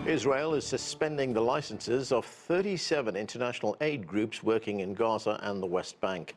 Israel is suspending the licenses of 37 international aid groups working in Gaza and the West Bank.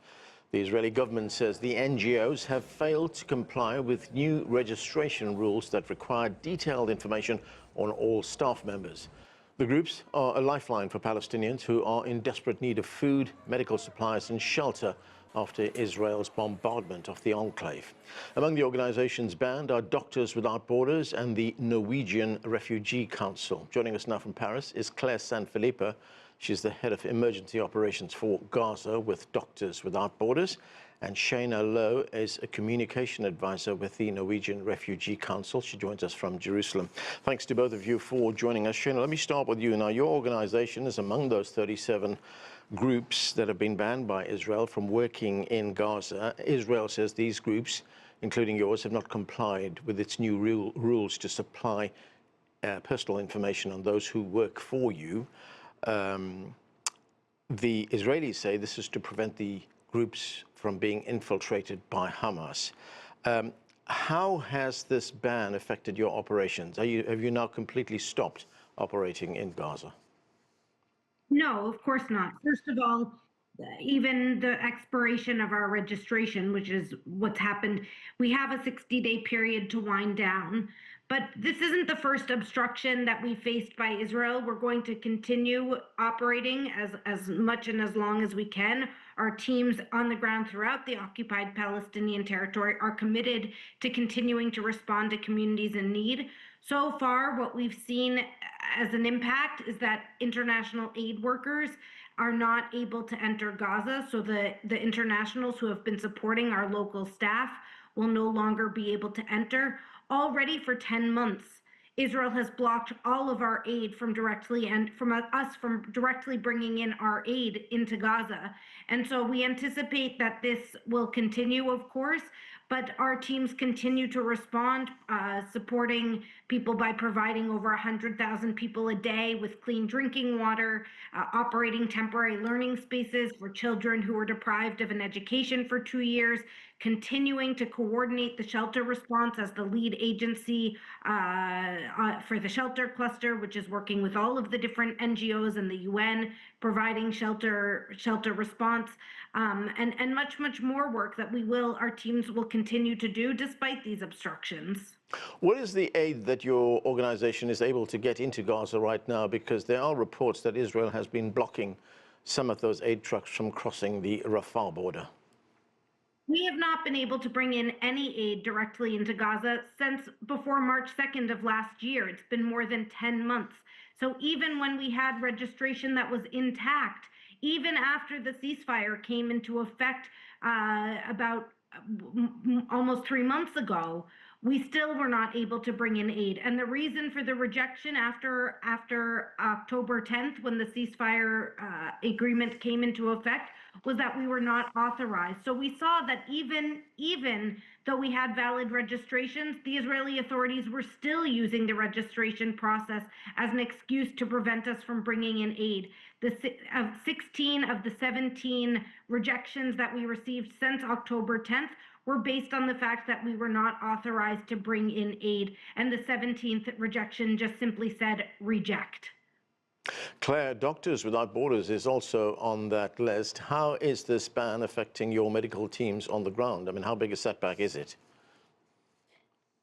The Israeli government says the NGOs have failed to comply with new registration rules that require detailed information on all staff members. The groups are a lifeline for Palestinians who are in desperate need of food, medical supplies and shelter after Israel's bombardment of the enclave. Among the organizations banned are Doctors Without Borders and the Norwegian Refugee Council. Joining us now from Paris is Claire Filippo. She's the head of emergency operations for Gaza with Doctors Without Borders. And Shaina is a communication advisor with the Norwegian Refugee Council. She joins us from Jerusalem. Thanks to both of you for joining us. Shaina, let me start with you. Now, your organization is among those 37 groups that have been banned by Israel from working in Gaza. Israel says these groups, including yours, have not complied with its new rules to supply personal information on those who work for you. The Israelis say this is to prevent the groups from being infiltrated by Hamas. How has this ban affected your operations? Have you now completely stopped operating in Gaza? No, of course not. First of all, even the expiration of our registration, which is what's happened, we have a 60-day period to wind down. But this isn't the first obstruction that we faced by Israel. We're going to continue operating as much and as long as we can. Our teams on the ground throughout the occupied Palestinian territory are committed to continuing to respond to communities in need. So far, what we've seen as an impact is that international aid workers are not able to enter Gaza. So the internationals who have been supporting our local staff will no longer be able to enter. Already for 10 months, Israel has blocked all of our aid from directly bringing in our aid into Gaza. And so we anticipate that this will continue, of course, but our teams continue to respond, supporting people by providing over 100,000 people a day with clean drinking water, operating temporary learning spaces for children who were deprived of an education for 2 years, continuing to coordinate the shelter response as the lead agency for the shelter cluster, which is working with all of the different NGOs and the UN, providing shelter response, and much more work that our teams will continue to do despite these obstructions. What is the aid that your organization is able to get into Gaza right now? Because there are reports that Israel has been blocking some of those aid trucks from crossing the Rafah border. We have not been able to bring in any aid directly into Gaza since before March 2nd of last year. It's been more than 10 months. So even when we had registration that was intact, even after the ceasefire came into effect about almost 3 months ago, we still were not able to bring in aid. And the reason for the rejection after October 10th, when the ceasefire agreement came into effect, was that we were not authorized. So we saw that even though we had valid registrations, the Israeli authorities were still using the registration process as an excuse to prevent us from bringing in aid. 16 of the 17 rejections that we received since October 10th were based on the fact that we were not authorized to bring in aid, and the 17th rejection just simply said reject. Claire, Doctors Without Borders is also on that list. How is this ban affecting your medical teams on the ground? I mean, how big a setback is it?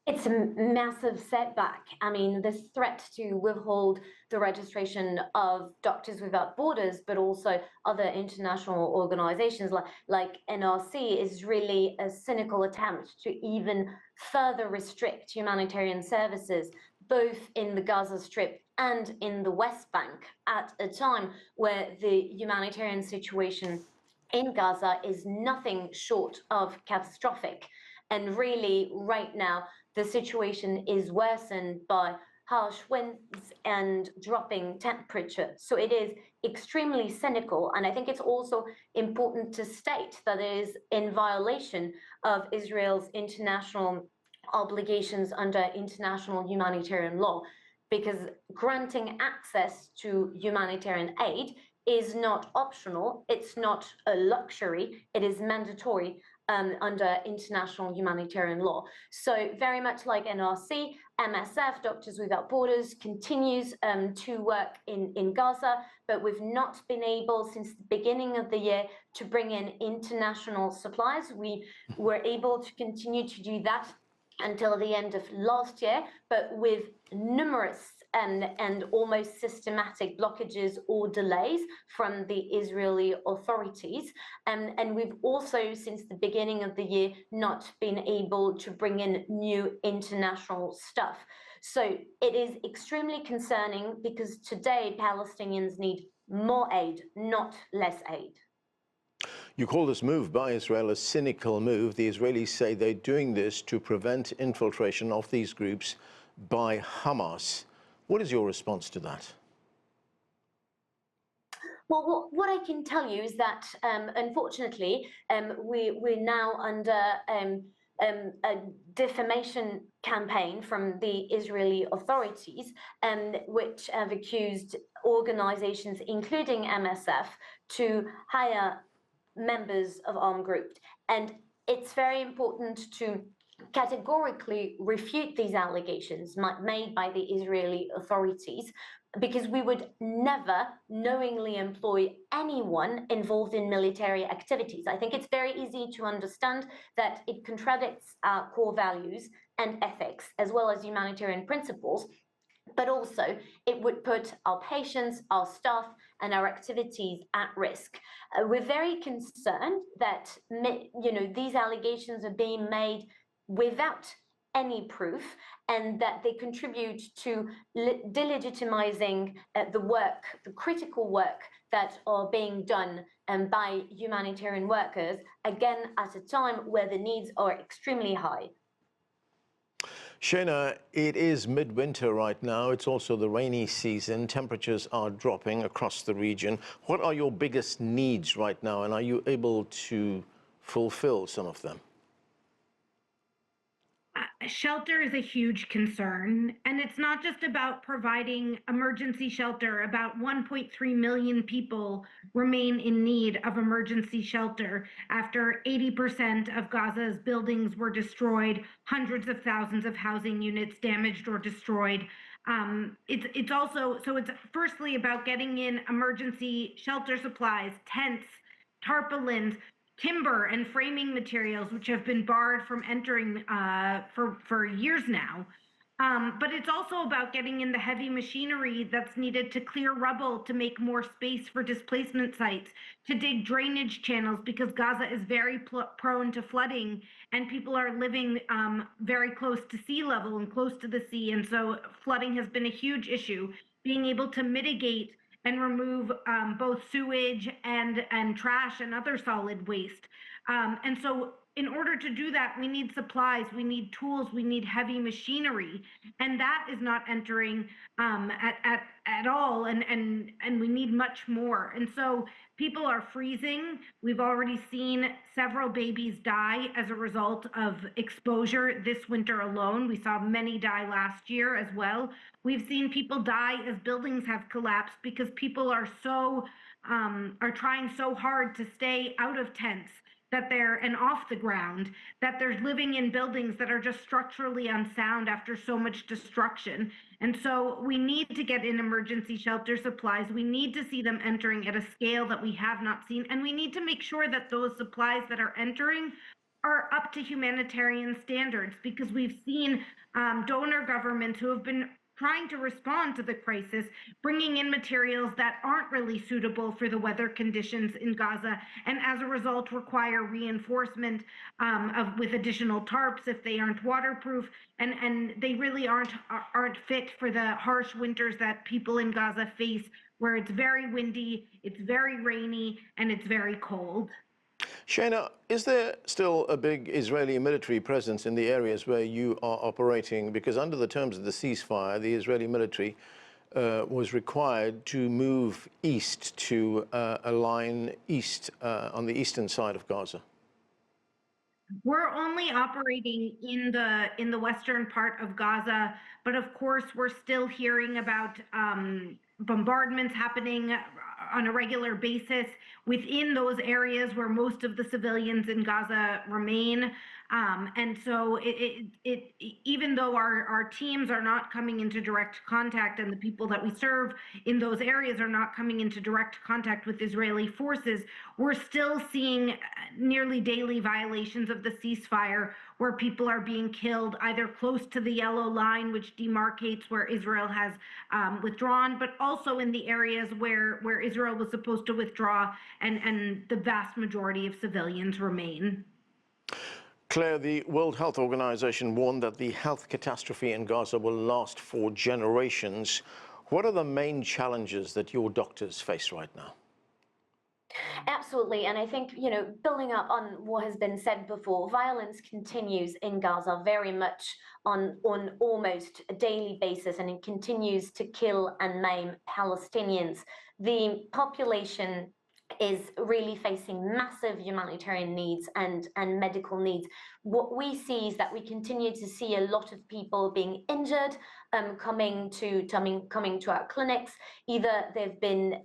It's a massive setback. I mean, this threat to withhold the registration of Doctors Without Borders, but also other international organizations like NRC, is really a cynical attempt to even further restrict humanitarian services, both in the Gaza Strip and in the West Bank, at a time where the humanitarian situation in Gaza is nothing short of catastrophic. And really, right now, the situation is worsened by harsh winds and dropping temperature. So it is extremely cynical. And I think it's also important to state that it is in violation of Israel's international obligations under international humanitarian law, because granting access to humanitarian aid is not optional, it's not a luxury, it is mandatory under international humanitarian law. So very much like NRC MSF, Doctors Without Borders, continues to work in Gaza, but we've not been able since the beginning of the year to bring in international supplies. We were able to continue to do that until the end of last year, but with numerous and almost systematic blockages or delays from the Israeli authorities. And we've also, since the beginning of the year, not been able to bring in new international stuff. So it is extremely concerning because today Palestinians need more aid, not less aid. You call this move by Israel a cynical move. The Israelis say they're doing this to prevent infiltration of these groups by Hamas. What is your response to that? Well, what I can tell you is that, unfortunately, we're now under a defamation campaign from the Israeli authorities, which have accused organizations, including MSF, to hire members of armed groups. And it's very important to categorically refute these allegations made by the Israeli authorities, because we would never knowingly employ anyone involved in military activities. I think it's very easy to understand that it contradicts our core values and ethics, as well as humanitarian principles, but also it would put our patients, our staff, and our activities at risk. We're very concerned that these allegations are being made without any proof, and that they contribute to delegitimizing the critical work that are being done by humanitarian workers, again, at a time where the needs are extremely high. Shaina, it is midwinter right now. It's also the rainy season. Temperatures are dropping across the region. What are your biggest needs right now, and are you able to fulfill some of them? Shelter is a huge concern, and it's not just about providing emergency shelter. About 1.3 million people remain in need of emergency shelter after 80% of Gaza's buildings were destroyed, hundreds of thousands of housing units damaged or destroyed. It's firstly about getting in emergency shelter supplies, tents, tarpaulins, timber and framing materials, which have been barred from entering for years now. But it's also about getting in the heavy machinery that's needed to clear rubble, to make more space for displacement sites, to dig drainage channels, because Gaza is very prone to flooding, and people are living very close to sea level and close to the sea. And so flooding has been a huge issue. Being able to mitigate and remove both sewage and trash and other solid waste. And so in order to do that, we need supplies, we need tools, we need heavy machinery, and that is not entering at all, and we need much more. And so people are freezing. We've already seen several babies die as a result of exposure this winter alone. We saw many die last year as well. We've seen people die as buildings have collapsed because people are trying so hard to stay out of tents and off the ground, that they're living in buildings that are just structurally unsound after so much destruction. And so we need to get in emergency shelter supplies. We need to see them entering at a scale that we have not seen. And we need to make sure that those supplies that are entering are up to humanitarian standards, because we've seen donor governments who have been trying to respond to the crisis, bringing in materials that aren't really suitable for the weather conditions in Gaza, and as a result require reinforcement with additional tarps if they aren't waterproof, and they really aren't fit for the harsh winters that people in Gaza face, where it's very windy, it's very rainy, and it's very cold. Shaina, is there still a big Israeli military presence in the areas where you are operating? Because under the terms of the ceasefire, the Israeli military was required to move east to a line east on the eastern side of Gaza. We're only operating in the western part of Gaza, but of course we're still hearing about bombardments happening on a regular basis within those areas where most of the civilians in Gaza remain. And so even though our teams are not coming into direct contact and the people that we serve in those areas are not coming into direct contact with Israeli forces, we're still seeing nearly daily violations of the ceasefire where people are being killed either close to the yellow line, which demarcates where Israel has withdrawn, but also in the areas where Israel was supposed to withdraw and the vast majority of civilians remain. Claire, the World Health Organization warned that the health catastrophe in Gaza will last for generations. What are the main challenges that your doctors face right now? Absolutely, and I think, building up on what has been said before, violence continues in Gaza very much on almost a daily basis, and it continues to kill and maim Palestinians. The population is really facing massive humanitarian needs and medical needs. What we see is that we continue to see a lot of people being injured, coming to our clinics. Either they've been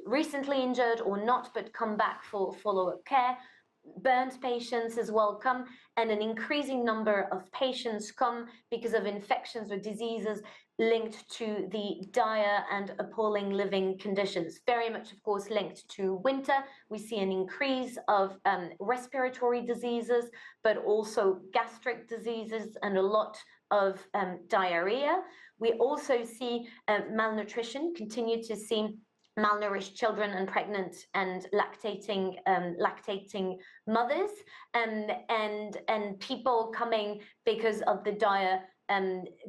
recently injured or not, but come back for follow-up care. Burns patients as well come, and an increasing number of patients come because of infections or diseases linked to the dire and appalling living conditions. Very much, of course, linked to winter. We see an increase of respiratory diseases, but also gastric diseases and a lot of diarrhea. We also see malnutrition, continue to see malnourished children and pregnant and lactating mothers, and people coming because of the dire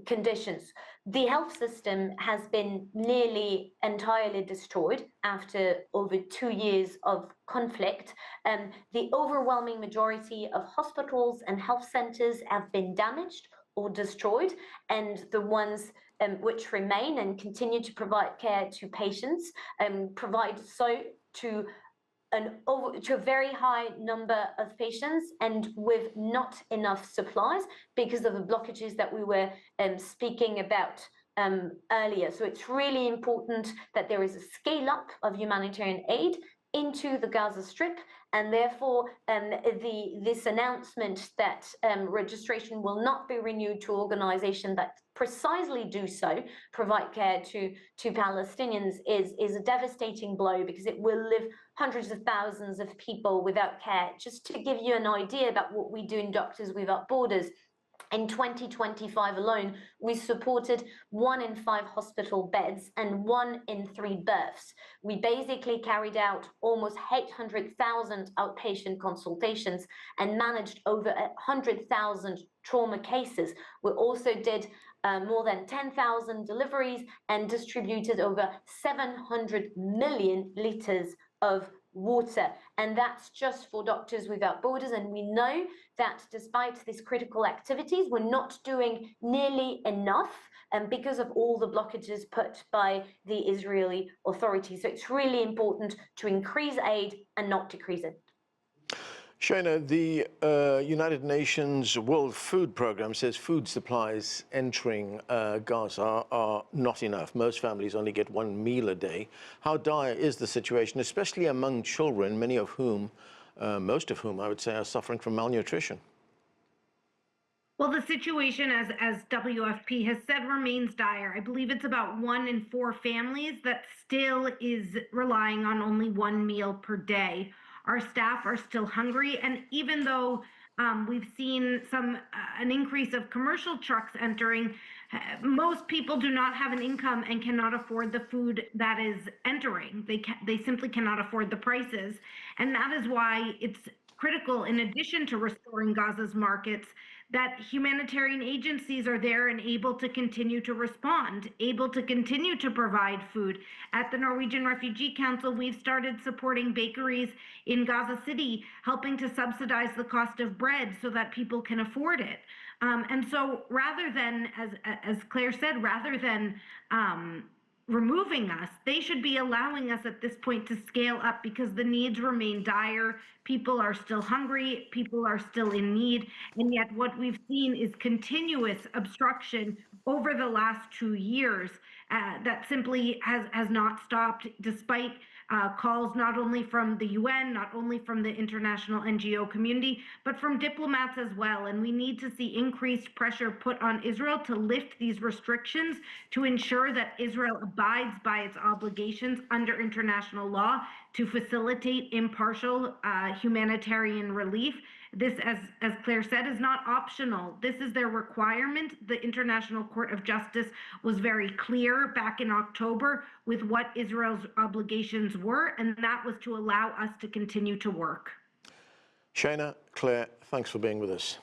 conditions. The health system has been nearly entirely destroyed after over 2 years of conflict. The overwhelming majority of hospitals and health centers have been damaged or destroyed, and the ones which remain and continue to provide care to patients provide so to a very high number of patients, and with not enough supplies because of the blockages that we were speaking about earlier. So it's really important that there is a scale up of humanitarian aid into the Gaza Strip, and therefore this announcement that registration will not be renewed to organizations that precisely do so, provide care to Palestinians, is a devastating blow, because it will leave hundreds of thousands of people without care. Just to give you an idea about what we do in Doctors Without Borders, in 2025 alone, we supported 1 in 5 hospital beds and 1 in 3 births. We basically carried out almost 800,000 outpatient consultations and managed over 100,000 trauma cases. We also did more than 10,000 deliveries and distributed over 700 million liters of water. And that's just for Doctors Without Borders. And we know that despite these critical activities, we're not doing nearly enough because of all the blockages put by the Israeli authorities. So it's really important to increase aid and not decrease it. Shaina, the United Nations World Food Programme says food supplies entering Gaza are not enough. Most families only get 1 meal a day. How dire is the situation, especially among children, many of whom, most of whom, I would say, are suffering from malnutrition? Well, the situation, as WFP has said, remains dire. I believe it's about 1 in 4 families that still is relying on only 1 meal per day. Our staff are still hungry, and even though we've seen an increase of commercial trucks entering, most people do not have an income and cannot afford the food that is entering. They simply cannot afford the prices, and that is why it's critical, in addition to restoring Gaza's markets, that humanitarian agencies are there and able to continue to respond, able to continue to provide food. At the Norwegian Refugee Council, we've started supporting bakeries in Gaza City, helping to subsidize the cost of bread so that people can afford it. And so rather than, as Claire said, rather than removing us, they should be allowing us at this point to scale up, because the needs remain dire. People are still hungry, people are still in need, and yet what we've seen is continuous obstruction over the last 2 years that simply has not stopped, despite calls not only from the UN, not only from the international NGO community, but from diplomats as well. And we need to see increased pressure put on Israel to lift these restrictions to ensure that Israel abides by its obligations under international law to facilitate impartial humanitarian relief. This, as Claire said, is not optional. This is their requirement. The International Court of Justice was very clear back in October with what Israel's obligations were, and that was to allow us to continue to work. Shaina, Claire, thanks for being with us.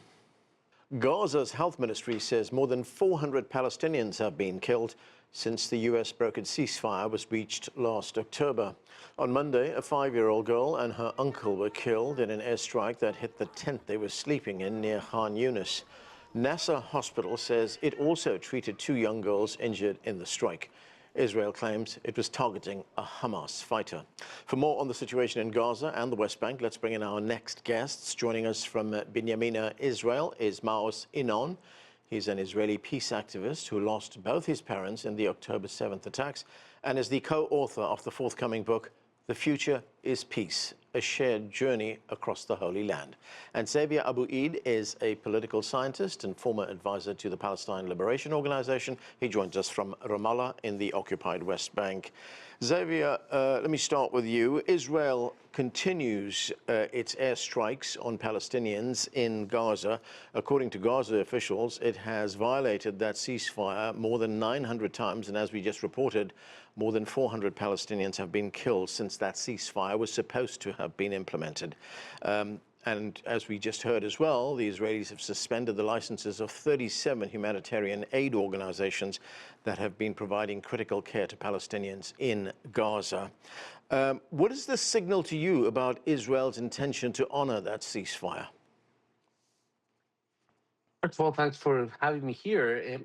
Gaza's health ministry says more than 400 Palestinians have been killed since the US-brokered ceasefire was reached last October. On Monday, a 5-year-old girl and her uncle were killed in an airstrike that hit the tent they were sleeping in near Khan Yunis. Nasser Hospital says it also treated 2 young girls injured in the strike. Israel claims it was targeting a Hamas fighter. For more on the situation in Gaza and the West Bank, let's bring in our next guests. Joining us from Binyamina, Israel, is Maoz Inon. He's an Israeli peace activist who lost both his parents in the October 7th attacks and is the co-author of the forthcoming book, The Future is Peace, a shared journey across the Holy Land. And Xavier Abu Eid is a political scientist and former advisor to the Palestine Liberation Organization. He joins us from Ramallah in the occupied West Bank. Xavier, let me start with you. Israel continues its airstrikes on Palestinians in Gaza. According to Gaza officials, it has violated that ceasefire more than 900 times, and as we just reported, more than 400 Palestinians have been killed since that ceasefire was supposed to have been implemented. And as we just heard as well, the Israelis have suspended the licenses of 37 humanitarian aid organizations that have been providing critical care to Palestinians in Gaza. What is this signal to you about Israel's intention to honor that ceasefire? First of all, thanks for having me here.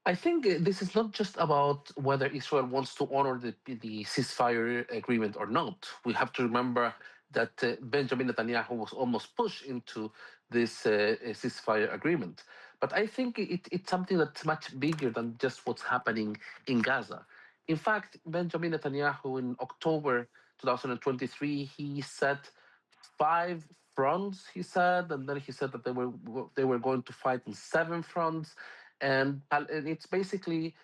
I think this is not just about whether Israel wants to honor the ceasefire agreement or not. We have to remember that Benjamin Netanyahu was almost pushed into this ceasefire agreement. But I think it's something that's much bigger than just what's happening in Gaza. In fact, Benjamin Netanyahu in October 2023, he set 5 fronts, he said, and then he said that they were going to fight in 7 fronts. And it's basically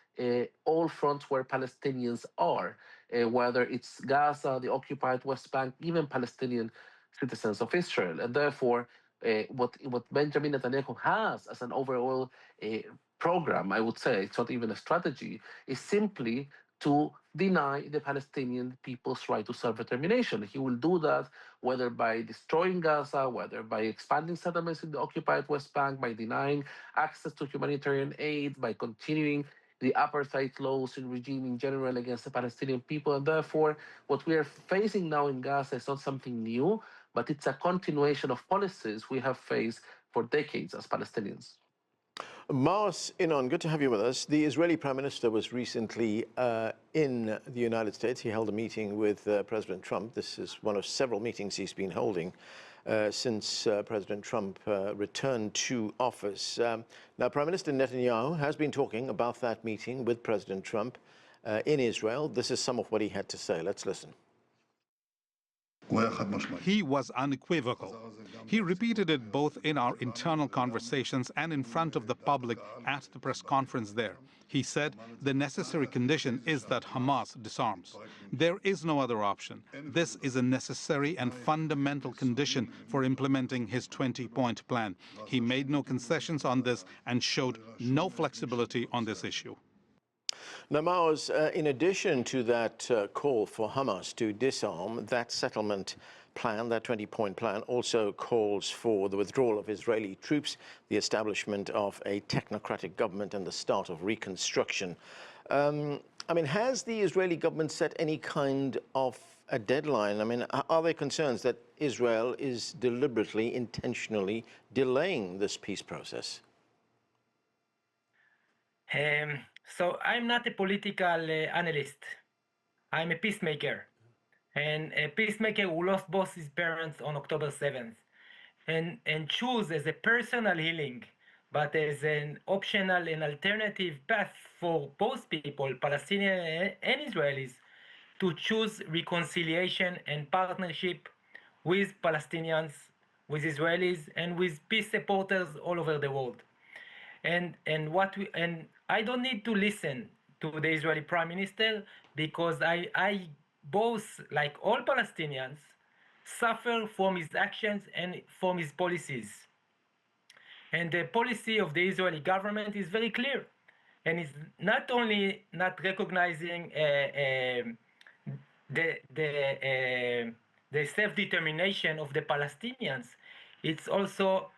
all fronts where Palestinians are, whether it's Gaza, the occupied West Bank, even Palestinian citizens of Israel. And therefore, what Benjamin Netanyahu has as an overall program, I would say, it's not even a strategy, is simply to deny the Palestinian people's right to self-determination. He will do that whether by destroying Gaza, whether by expanding settlements in the occupied West Bank, by denying access to humanitarian aid, by continuing the apartheid laws and regime in general against the Palestinian people. And therefore, what we are facing now in Gaza is not something new, but it's a continuation of policies we have faced for decades as Palestinians. Maoz Inon, good to have you with us. The Israeli Prime Minister was recently in the United States. He held a meeting with President Trump. This is one of several meetings he's been holding since President Trump returned to office. Now, Prime Minister Netanyahu has been talking about that meeting with President Trump in Israel. This is some of what he had to say. Let's listen. He was unequivocal. He repeated it both in our internal conversations and in front of the public at the press conference there. He said the necessary condition is that Hamas disarms. There is no other option. This is a necessary and fundamental condition for implementing his 20-point plan. He made no concessions on this and showed no flexibility on this issue. Now, Maoz, in addition to that call for Hamas to disarm, that settlement plan, that 20-point plan, also calls for the withdrawal of Israeli troops, the establishment of a technocratic government, and the start of reconstruction. I mean, has the Israeli government set any kind of a deadline? I mean, are there concerns that Israel is deliberately, intentionally delaying this peace process? So I'm not a political analyst. I'm a peacemaker. And a peacemaker who lost both his parents on October 7th and choose as a personal healing but as an optional and alternative path for both people, Palestinians and Israelis, to choose reconciliation and partnership with Palestinians, with Israelis, and with peace supporters all over the world. And I don't need to listen to the Israeli Prime Minister because I both, like all Palestinians, suffer from his actions and from his policies. And the policy of the Israeli government is very clear, and it's not only not recognizing the self-determination of the Palestinians, it's also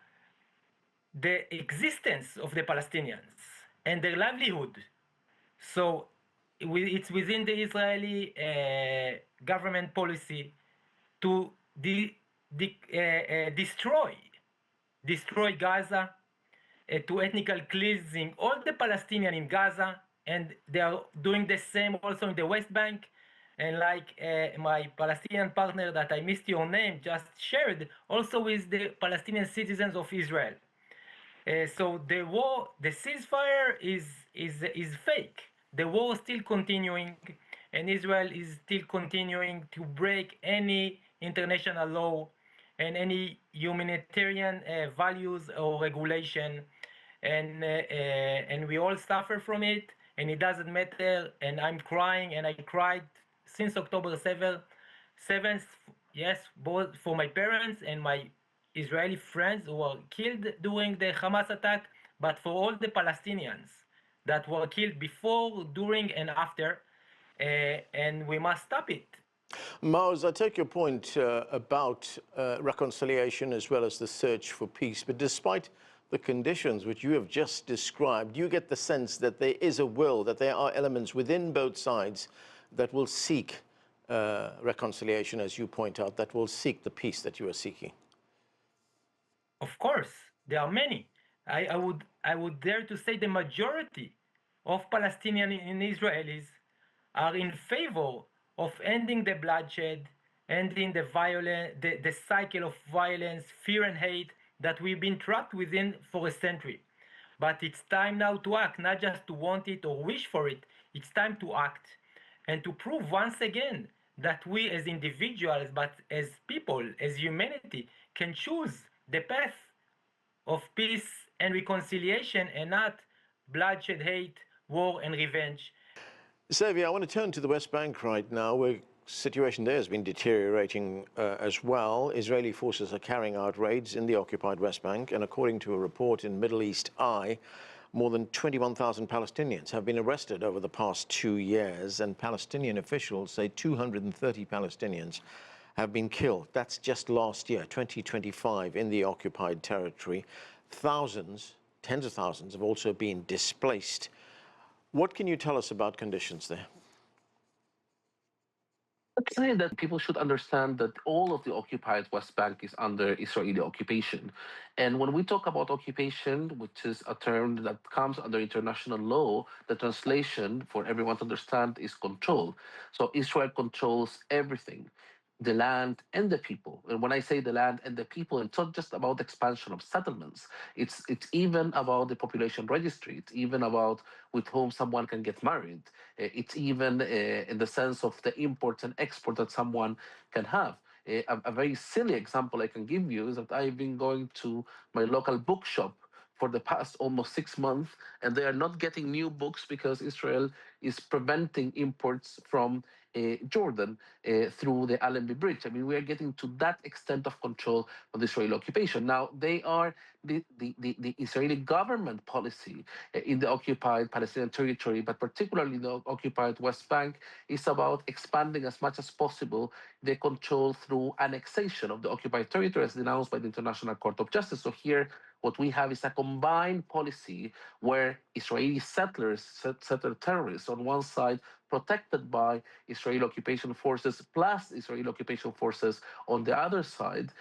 the existence of the Palestinians and their livelihood. So it's within the Israeli government policy to destroy Gaza, to ethnical cleansing all the Palestinians in Gaza, and they are doing the same also in the West Bank. And like my Palestinian partner that I missed your name just shared, also with the Palestinian citizens of Israel. So the war, the ceasefire is fake. The war is still continuing, and Israel is still continuing to break any international law and any humanitarian values or regulation, and we all suffer from it, and it doesn't matter. And I'm crying, and I cried since October 7th, yes, both for my parents and my Israeli friends who were killed during the Hamas attack, but for all the Palestinians that were killed before, during, and after, and we must stop it. Maoz, I take your point about reconciliation as well as the search for peace, but despite the conditions which you have just described, you get the sense that there is a will, that there are elements within both sides that will seek reconciliation, as you point out, that will seek the peace that you are seeking. Of course, there are many. I would dare to say the majority of Palestinians and Israelis are in favor of ending the bloodshed, ending the violence, the cycle of violence, fear and hate that we've been trapped within for a century. But it's time now to act, not just to want it or wish for it. It's time to act and to prove once again that we as individuals, but as people, as humanity, can choose the path of peace and reconciliation and not bloodshed, hate, war, and revenge. Xavier, I want to turn to the West Bank right now, where the situation there has been deteriorating as well. Israeli forces are carrying out raids in the occupied West Bank, and according to a report in Middle East Eye, more than 21,000 Palestinians have been arrested over the past 2 years, and Palestinian officials say 230 Palestinians have been killed. That's just last year, 2025, in the occupied territory. Thousands, tens of thousands, have also been displaced. What can you tell us about conditions there? I'd say that people should understand that all of the occupied West Bank is under Israeli occupation. And when we talk about occupation, which is a term that comes under international law, the translation for everyone to understand is control. So Israel controls everything, the land and the people. And when I say the land and the people, it's not just about expansion of settlements. It's even about the population registry. It's even about with whom someone can get married. It's even in the sense of the import and export that someone can have. A very silly example I can give you is that I've been going to my local bookshop for the past almost 6 months, and they are not getting new books because Israel is preventing imports from Jordan through the Allenby Bridge. I mean, we are getting to that extent of control of the Israeli occupation. Now, they are the Israeli government policy in the occupied Palestinian territory, but particularly in the occupied West Bank, is about expanding as much as possible the control through annexation of the occupied territory as denounced by the International Court of Justice. So here, what we have is a combined policy where Israeli settlers, settler terrorists on one side, protected by Israeli occupation forces, plus Israeli occupation forces on the other side,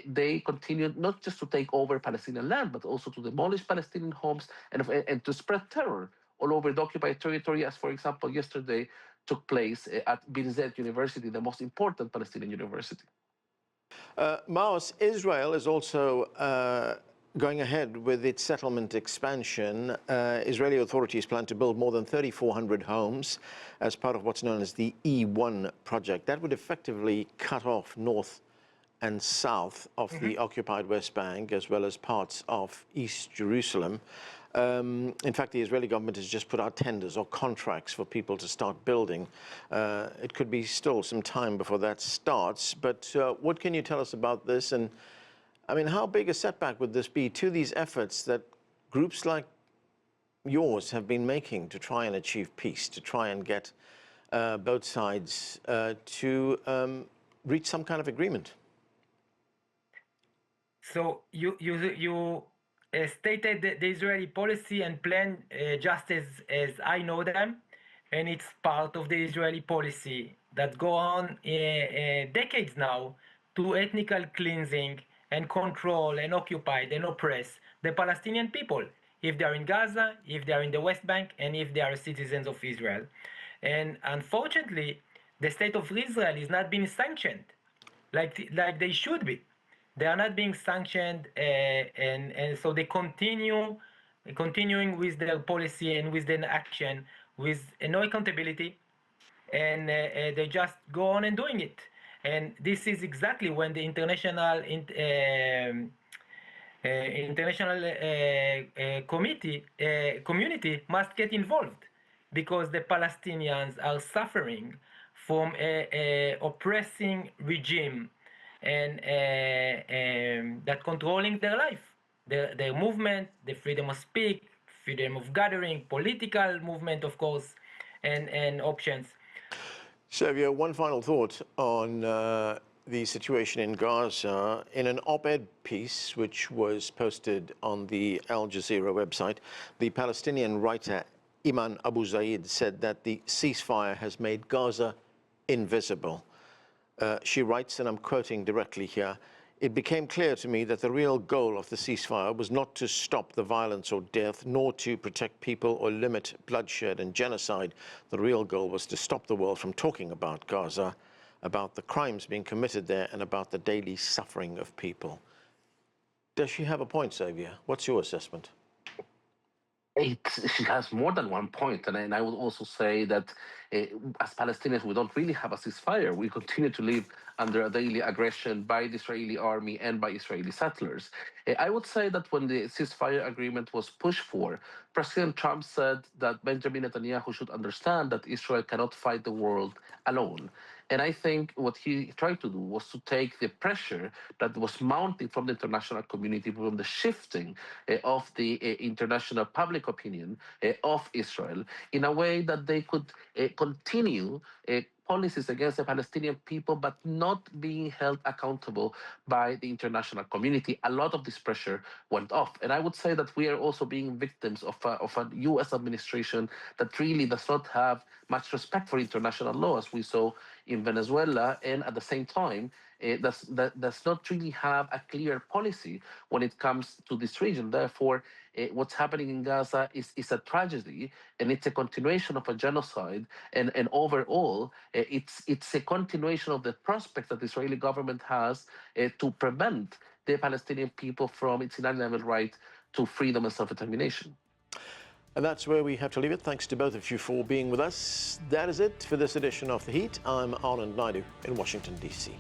they continue not just to take over Palestinian land, but also to demolish Palestinian homes and to spread terror all over the occupied territory, as, for example, yesterday took place at Birzeit University, the most important Palestinian university. Maoz, Israel is also going ahead with its settlement expansion. Israeli authorities plan to build more than 3,400 homes as part of what's known as the E1 project. That would effectively cut off north and south of the occupied West Bank, as well as parts of East Jerusalem. In fact, the Israeli government has just put out tenders or contracts for people to start building. It could be still some time before that starts, but what can you tell us about this? And I mean, how big a setback would this be to these efforts that groups like yours have been making to try and achieve peace, to try and get both sides to reach some kind of agreement? So you stated the Israeli policy and plan just as I know them, and it's part of the Israeli policy that go on decades now to ethnical cleansing and control and occupy and oppress the Palestinian people, if they are in Gaza, if they are in the West Bank, and if they are citizens of Israel. And unfortunately, the state of Israel is not being sanctioned like they should be. They are not being sanctioned, and so they continuing with their policy and with their action with no accountability, and they just go on and doing it. And this is exactly when the international community must get involved, because the Palestinians are suffering from a oppressing regime and that controlling their life, their movement, the freedom of speech, freedom of gathering, political movement, of course, and options. Xavier, one final thought on the situation in Gaza. In an op-ed piece which was posted on the Al Jazeera website, the Palestinian writer Maoz Abu Eid said that the ceasefire has made Gaza invisible. She writes, and I'm quoting directly here, "It became clear to me that the real goal of the ceasefire was not to stop the violence or death, nor to protect people or limit bloodshed and genocide. The real goal was to stop the world from talking about Gaza, about the crimes being committed there, and about the daily suffering of people." Does she have a point, Xavier? What's your assessment? She has more than one point, and I would also say that as Palestinians, we don't really have a ceasefire. We continue to live under a daily aggression by the Israeli army and by Israeli settlers. I would say that when the ceasefire agreement was pushed for, President Trump said that Benjamin Netanyahu should understand that Israel cannot fight the world alone. And I think what he tried to do was to take the pressure that was mounting from the international community, from the shifting of the international public opinion of Israel, in a way that they could continue policies against the Palestinian people, but not being held accountable by the international community. A lot of this pressure went off. And I would say that we are also being victims of a US administration that really does not have much respect for international law, as we saw in Venezuela, and at the same time, does not really have a clear policy when it comes to this region. Therefore, what's happening in Gaza is a tragedy, and it's a continuation of a genocide. And overall, it's a continuation of the prospects that the Israeli government has to prevent the Palestinian people from its inalienable right to freedom and self-determination. And that's where we have to leave it. Thanks to both of you for being with us. That is it for this edition of The Heat. I'm Anand Naidu in Washington, D.C.